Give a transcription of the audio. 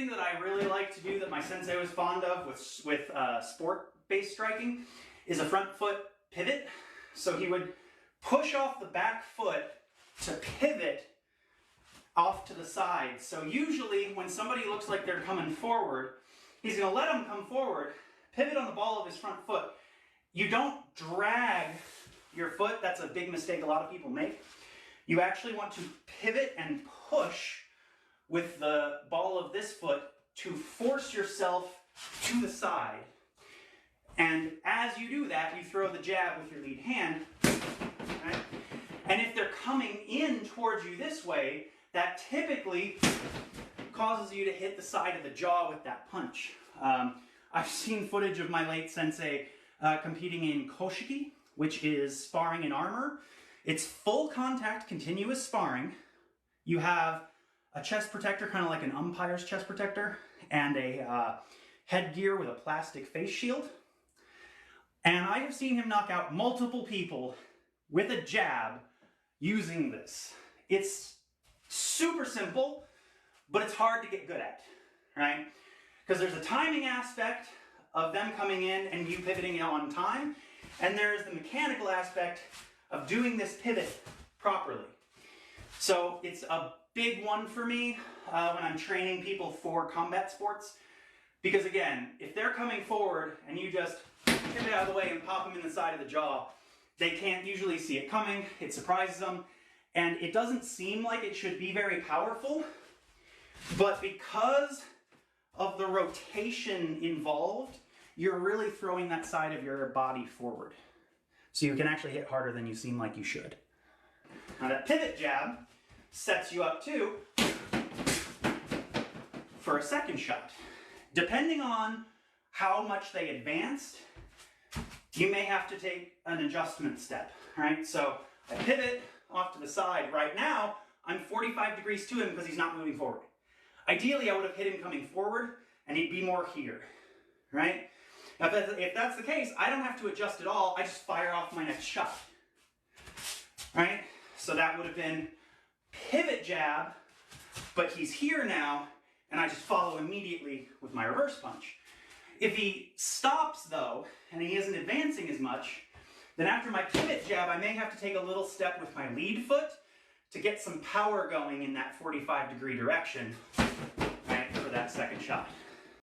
thing that I really like to do that my sensei was fond of with sport-based striking is a front foot pivot. So he would push off the back foot to pivot off to the side. So usually when somebody looks like they're coming forward, he's going to let them come forward, pivot on the ball of his front foot. You don't drag your foot. That's a big mistake a lot of people make. You actually want to pivot and push with the ball of this foot to force yourself to the side. And as you do that, you throw the jab with your lead hand. Right? And if they're coming in towards you this way, that typically causes you to hit the side of the jaw with that punch. I've seen footage of my late sensei competing in koshiki, which is sparring in armor. It's full contact, continuous sparring. You have a chest protector, kind of like an umpire's chest protector, and a headgear with a plastic face shield. And I have seen him knock out multiple people with a jab using this. It's super simple, but it's hard to get good at, right? Because there's a timing aspect of them coming in and you pivoting on time, and there's the mechanical aspect of doing this pivot properly. So it's a big one for me when I'm training people for combat sports, because again, if they're coming forward and you just pivot out of the way and pop them in the side of the jaw, they can't usually see it coming, it surprises them, and it doesn't seem like it should be very powerful, but because of the rotation involved, you're really throwing that side of your body forward. So you can actually hit harder than you seem like you should. Now that pivot jab sets you up too for a second shot. Depending on how much they advanced, you may have to take an adjustment step, right? So I pivot off to the side. Right now, I'm 45 degrees to him because he's not moving forward. Ideally, I would have hit him coming forward and he'd be more here, right? Now, if that's the case, I don't have to adjust at all. I just fire off my next shot, right? So that would have been pivot jab, but he's here now, and I just follow immediately with my reverse punch. If he stops, though, and he isn't advancing as much, then after my pivot jab, I may have to take a little step with my lead foot to get some power going in that 45-degree direction, right, for that second shot.